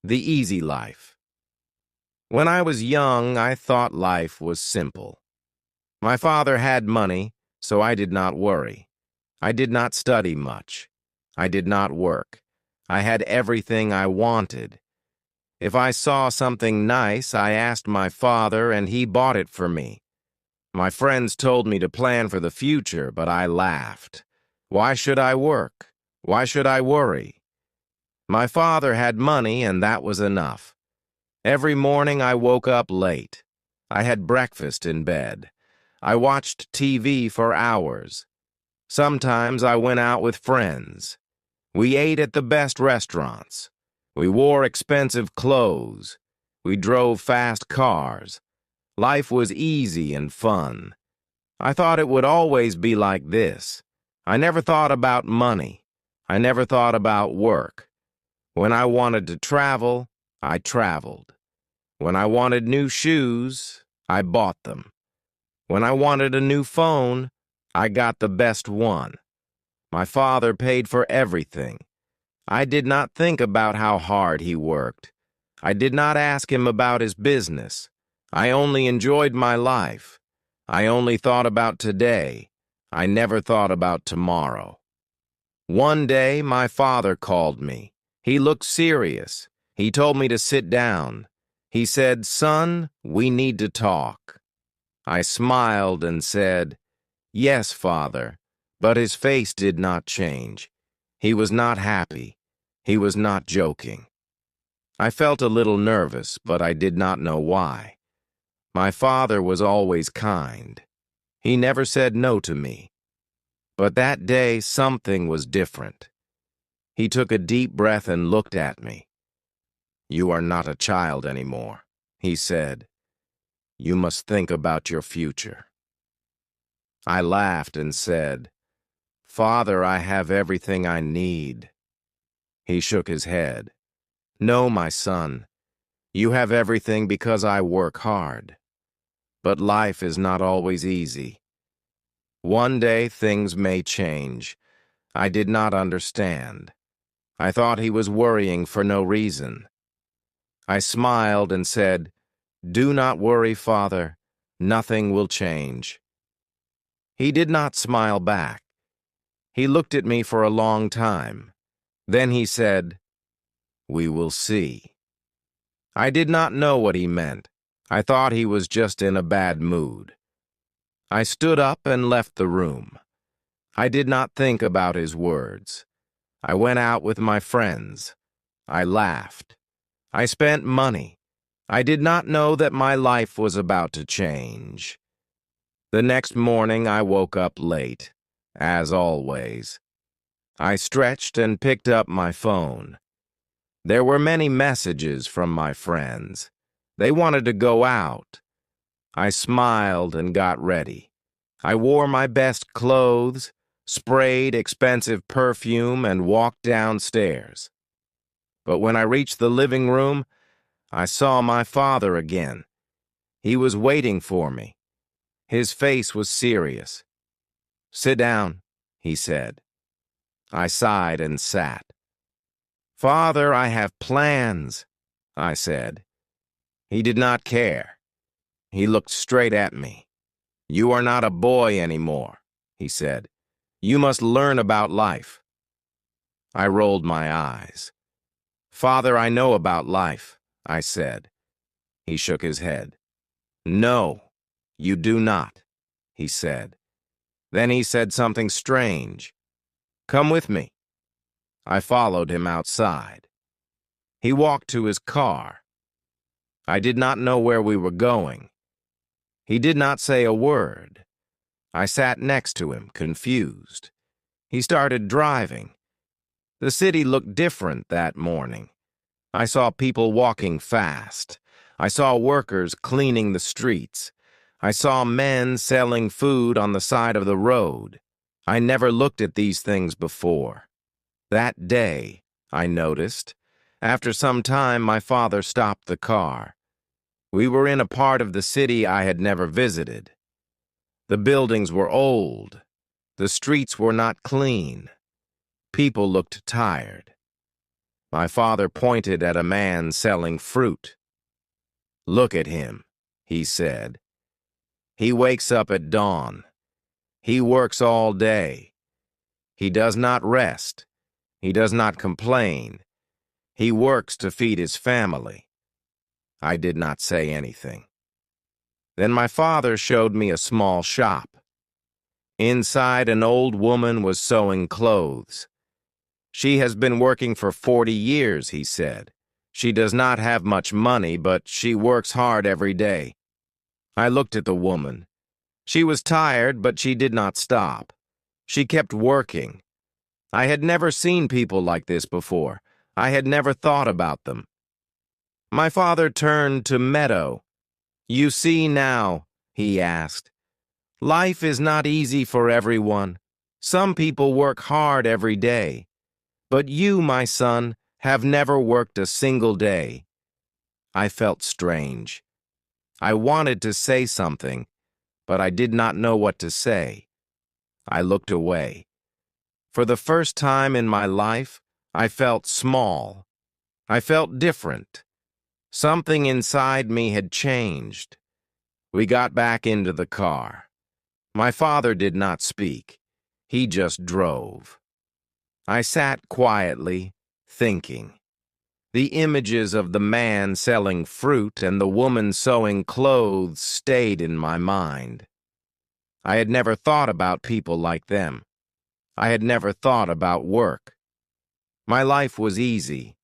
The easy life. When I was young, I thought life was simple. My father had money, so I did not worry. I did not study much. I did not work. I had everything I wanted. If I saw something nice, I asked my father, and he bought it for me. My friends told me to plan for the future, but I laughed. Why should I work? Why should I worry? My father had money, and that was enough. Every morning I woke up late. I had breakfast in bed. I watched TV for hours. Sometimes I went out with friends. We ate at the best restaurants. We wore expensive clothes. We drove fast cars. Life was easy and fun. I thought it would always be like this. I never thought about money. I never thought about work. When I wanted to travel, I traveled. When I wanted new shoes, I bought them. When I wanted a new phone, I got the best one. My father paid for everything. I did not think about how hard he worked. I did not ask him about his business. I only enjoyed my life. I only thought about today. I never thought about tomorrow. One day, my father called me. He looked serious. He told me to sit down. He said, "Son, we need to talk." I smiled and said, "Yes, Father," but his face did not change. He was not happy. He was not joking. I felt a little nervous, but I did not know why. My father was always kind. He never said no to me. But that day, something was different. He took a deep breath and looked at me. "You are not a child anymore," he said. "You must think about your future." I laughed and said, "Father, I have everything I need." He shook his head. "No, my son. You have everything because I work hard. But life is not always easy. One day things may change. I did not understand. I thought he was worrying for no reason. I smiled and said, "Do not worry, Father. Nothing will change." He did not smile back. He looked at me for a long time. Then he said, "We will see." I did not know what he meant. I thought he was just in a bad mood. I stood up and left the room. I did not think about his words. I went out with my friends. I laughed. I spent money. I did not know that my life was about to change. The next morning I woke up late, as always. I stretched and picked up my phone. There were many messages from my friends. They wanted to go out. I smiled and got ready. I wore my best clothes, sprayed expensive perfume, and walked downstairs. But when I reached the living room, I saw my father again. He was waiting for me. His face was serious. "Sit down," he said. I sighed and sat. "Father, I have plans," I said. He did not care. He looked straight at me. "You are not a boy anymore," he said. "You must learn about life." I rolled my eyes. "Father, I know about life," I said. He shook his head. "No, you do not," he said. Then he said something strange. "Come with me." I followed him outside. He walked to his car. I did not know where we were going. He did not say a word. I sat next to him, confused. He started driving. The city looked different that morning. I saw people walking fast. I saw workers cleaning the streets. I saw men selling food on the side of the road. I never looked at these things before. That day, I noticed, after some time, my father stopped the car. We were in a part of the city I had never visited. The buildings were old. The streets were not clean. People looked tired. My father pointed at a man selling fruit. "Look at him," he said. "He wakes up at dawn. He works all day. He does not rest. He does not complain. He works to feed his family." I did not say anything. Then my father showed me a small shop. Inside, an old woman was sewing clothes. "She has been working for 40 years, he said. "She does not have much money, but she works hard every day." I looked at the woman. She was tired, but she did not stop. She kept working. I had never seen people like this before. I had never thought about them. My father turned to Meadow. "You see now," he asked, "life is not easy for everyone. Some people work hard every day. But you, my son, have never worked a single day." I felt strange. I wanted to say something, but I did not know what to say. I looked away. For the first time in my life, I felt small. I felt different. Something inside me had changed. We got back into the car. My father did not speak. He just drove. I sat quietly, thinking. The images of the man selling fruit and the woman sewing clothes stayed in my mind. I had never thought about people like them. I had never thought about work. My life was easy,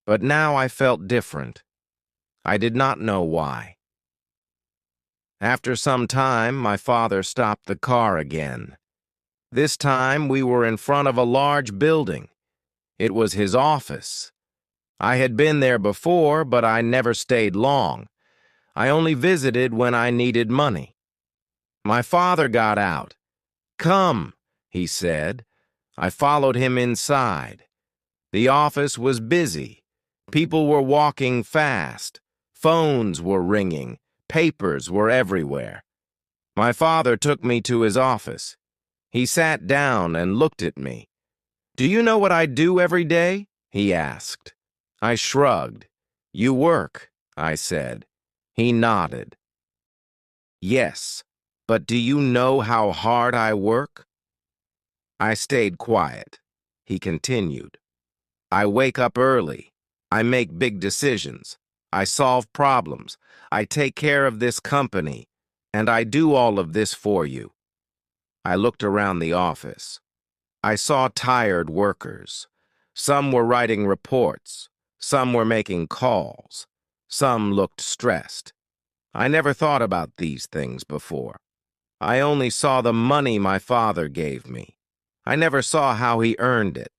but now I felt different. I did not know why. After some time, my father stopped the car again. This time, we were in front of a large building. It was his office. I had been there before, but I never stayed long. I only visited when I needed money. My father got out. "Come," he said. I followed him inside. The office was busy. People were walking fast. Phones were ringing. Papers were everywhere. My father took me to his office. He sat down and looked at me. "Do you know what I do every day?" he asked. I shrugged. "You work," I said. He nodded. "Yes, but do you know how hard I work?" I stayed quiet. He continued. "I wake up early. I make big decisions. I solve problems. I take care of this company. And I do all of this for you." I looked around the office. I saw tired workers. Some were writing reports. Some were making calls. Some looked stressed. I never thought about these things before. I only saw the money my father gave me. I never saw how he earned it.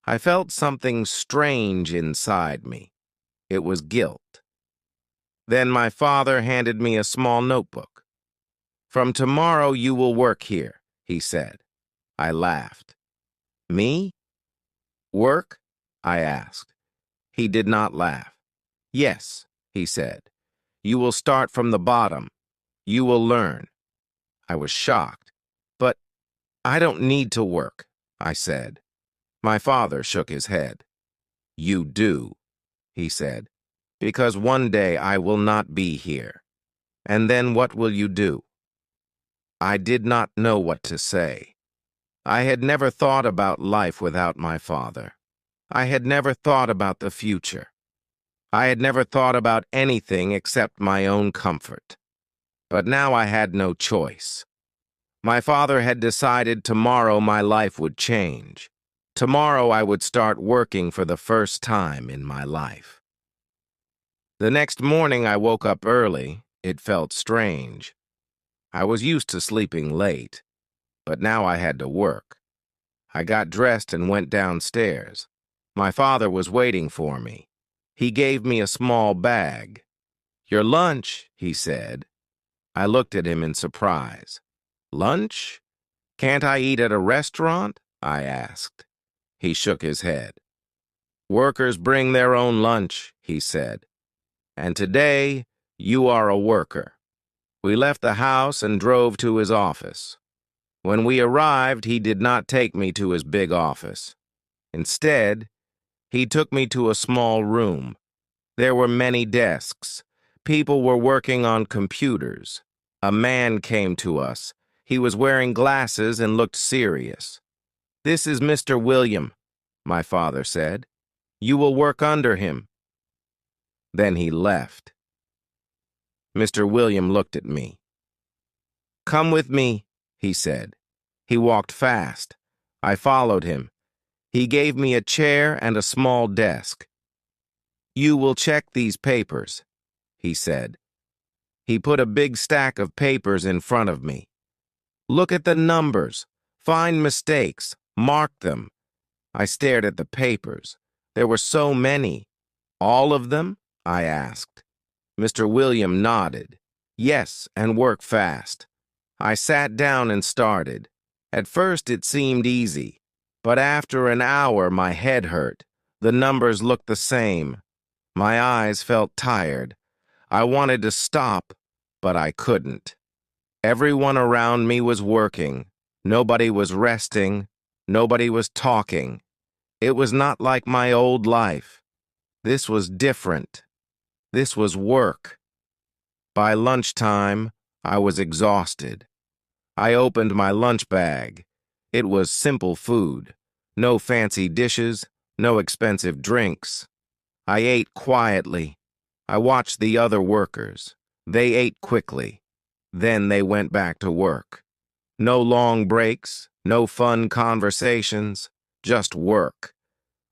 I felt something strange inside me. It was guilt. Then my father handed me a small notebook. "From tomorrow you will work here," he said. I laughed. "Me? Work?" I asked. He did not laugh. "Yes," he said. "You will start from the bottom. You will learn." I was shocked. "But I don't need to work," I said. My father shook his head. "You do," he said, "because one day I will not be here. And then what will you do?" I did not know what to say. I had never thought about life without my father. I had never thought about the future. I had never thought about anything except my own comfort. But now I had no choice. My father had decided tomorrow my life would change. Tomorrow I would start working for the first time in my life. The next morning I woke up early. It felt strange. I was used to sleeping late, but now I had to work. I got dressed and went downstairs. My father was waiting for me. He gave me a small bag. "Your lunch," he said. I looked at him in surprise. "Lunch? Can't I eat at a restaurant?" I asked. He shook his head. "Workers bring their own lunch," he said. "And today, you are a worker." We left the house and drove to his office. When we arrived, he did not take me to his big office. Instead, He took me to a small room. There were many desks. People were working on computers. A man came to us. He was wearing glasses and looked serious. "This is Mr. William," my father said. "You will work under him." Then he left. Mr. William looked at me. "Come with me," he said. He walked fast. I followed him. He gave me a chair and a small desk. "You will check these papers," he said. He put a big stack of papers in front of me. "Look at the numbers. Find mistakes. Mark them." I stared at the papers. There were so many. "All of them?" I asked. Mr. William nodded. "Yes, and work fast." I sat down and started. At first it seemed easy, but after an hour my head hurt. The numbers looked the same. My eyes felt tired. I wanted to stop, but I couldn't. Everyone around me was working. Nobody was resting. Nobody was talking. It was not like my old life. This was different. This was work. By lunchtime, I was exhausted. I opened my lunch bag. It was simple food. No fancy dishes, no expensive drinks. I ate quietly. I watched the other workers. They ate quickly. Then they went back to work. No long breaks, no fun conversations, just work.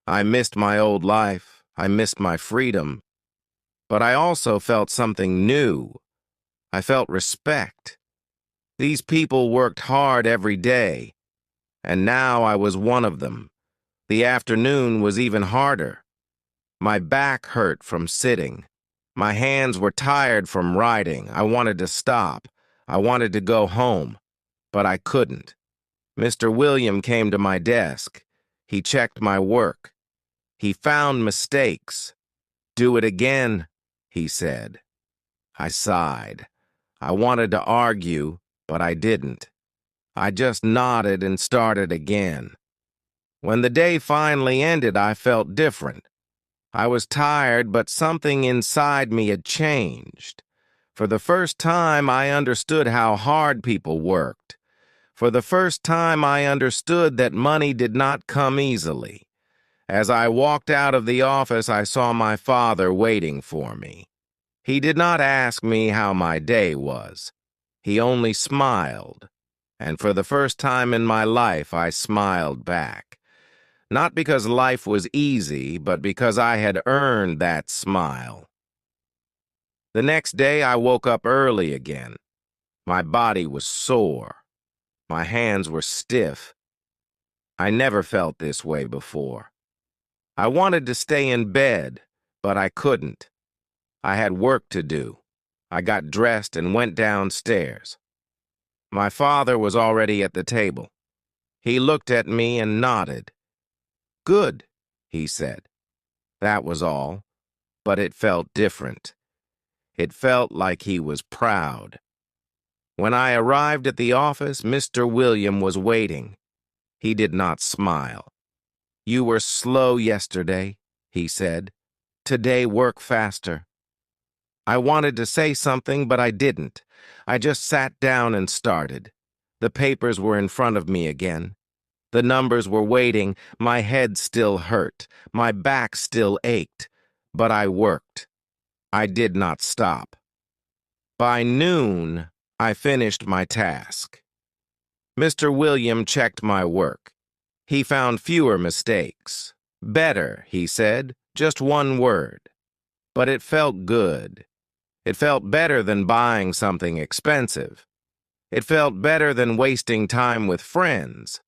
I missed my old life. I missed my freedom. But I also felt something new. I felt respect. These people worked hard every day, and now I was one of them. The afternoon was even harder. My back hurt from sitting. My hands were tired from writing. I wanted to stop. I wanted to go home, but I couldn't. Mr. William came to my desk. He checked my work. He found mistakes. "Do it again," he said. I sighed. I wanted to argue, but I didn't. I just nodded and started again. When the day finally ended, I felt different. I was tired, but something inside me had changed. For the first time, I understood how hard people worked. For the first time, I understood that money did not come easily. As I walked out of the office, I saw my father waiting for me. He did not ask me how my day was. He only smiled. And for the first time in my life, I smiled back. Not because life was easy, but because I had earned that smile. The next day, I woke up early again. My body was sore. My hands were stiff. I never felt this way before. I wanted to stay in bed, but I couldn't. I had work to do. I got dressed and went downstairs. My father was already at the table. He looked at me and nodded. "Good," he said. That was all, but it felt different. It felt like he was proud. When I arrived at the office, Mr. William was waiting. He did not smile. "You were slow yesterday," he said. "Today work faster." I wanted to say something, but I didn't. I just sat down and started. The papers were in front of me again. The numbers were waiting. My head still hurt. My back still ached. But I worked. I did not stop. By noon, I finished my task. Mr. William checked my work. He found fewer mistakes. "Better," he said, just one word. But it felt good. It felt better than buying something expensive. It felt better than wasting time with friends.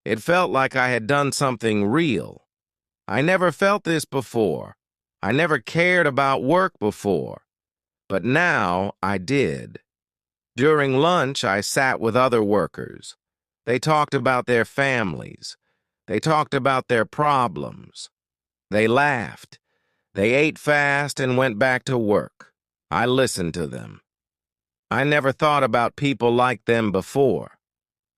It felt like I had done something real. I never felt this before. I never cared about work before. But now I did. During lunch, I sat with other workers. They talked about their families. They talked about their problems. They laughed. They ate fast and went back to work. I listened to them. I never thought about people like them before.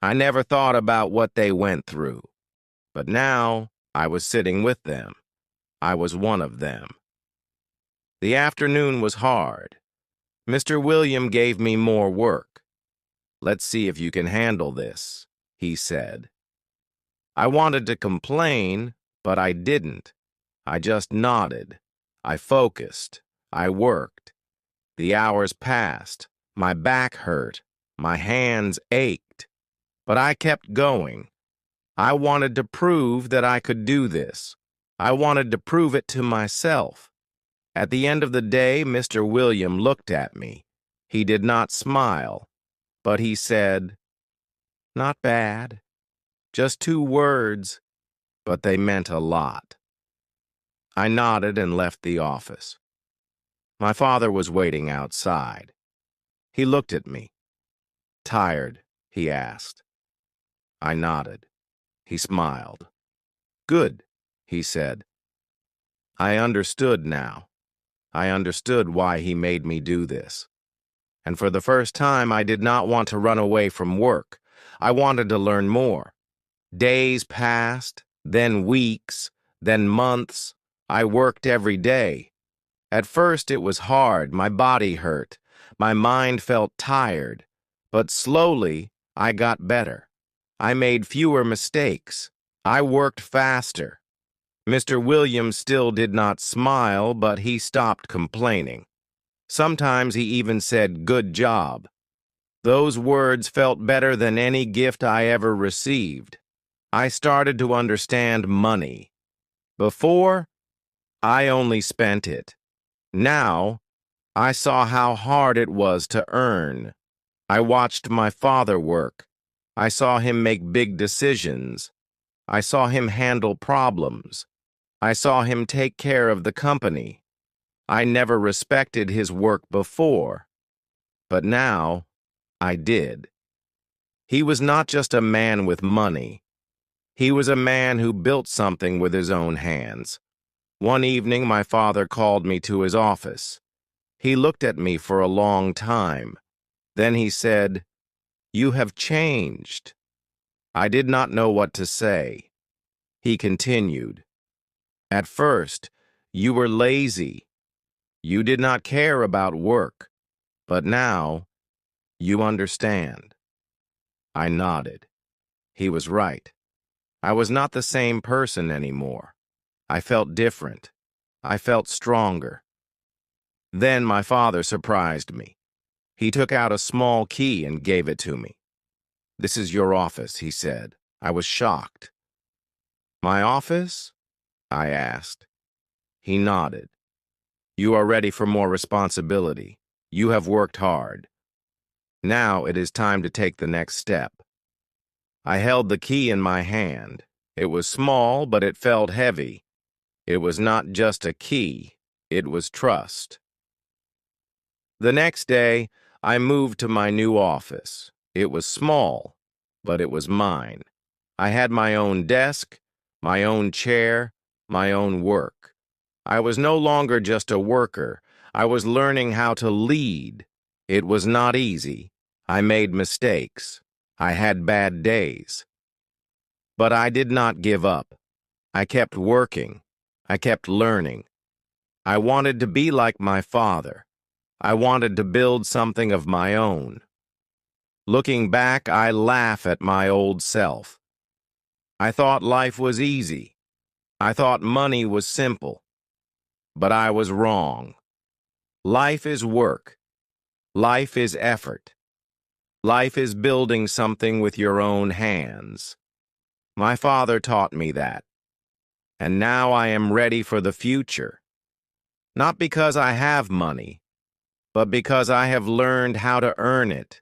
I never thought about what they went through. But now I was sitting with them. I was one of them. The afternoon was hard. Mr. William gave me more work. "Let's see if you can handle this," he said. I wanted to complain, but I didn't. I just nodded. I focused. I worked. The hours passed. My back hurt. My hands ached. But I kept going. I wanted to prove that I could do this. I wanted to prove it to myself. At the end of the day, Mr. William looked at me. He did not smile, but he said, "Not bad. Just 2 words, but they meant a lot." I nodded and left the office. My father was waiting outside. He looked at me. "Tired?" he asked. I nodded. He smiled. "Good," he said. I understood now. I understood why he made me do this. And for the first time, I did not want to run away from work. I wanted to learn more. Days passed, then weeks, then months. I worked every day. At first, it was hard. My body hurt. My mind felt tired. But slowly, I got better. I made fewer mistakes. I worked faster. Mr. Williams still did not smile, but he stopped complaining. Sometimes he even said, "Good job." Those words felt better than any gift I ever received. I started to understand money. Before, I only spent it. Now, I saw how hard it was to earn. I watched my father work. I saw him make big decisions. I saw him handle problems. I saw him take care of the company. I never respected his work before, but now I did. He was not just a man with money. He was a man who built something with his own hands. One evening, my father called me to his office. He looked at me for a long time. Then he said, "You have changed." I did not know what to say. He continued, "At first, you were lazy. You did not care about work. But now, you understand." I nodded. He was right. I was not the same person anymore. I felt different. I felt stronger. Then my father surprised me. He took out a small key and gave it to me. "This is your office," he said. I was shocked. "My office?" I asked. He nodded. "You are ready for more responsibility. You have worked hard. Now it is time to take the next step." I held the key in my hand. It was small, but it felt heavy. It was not just a key. It was trust. The next day, I moved to my new office. It was small, but it was mine. I had my own desk, my own chair, my own work. I was no longer just a worker. I was learning how to lead. It was not easy. I made mistakes. I had bad days. But I did not give up. I kept working. I kept learning. I wanted to be like my father. I wanted to build something of my own. Looking back, I laugh at my old self. I thought life was easy. I thought money was simple. But I was wrong. Life is work. Life is effort. Life is building something with your own hands. My father taught me that. And now I am ready for the future. Not because I have money, but because I have learned how to earn it.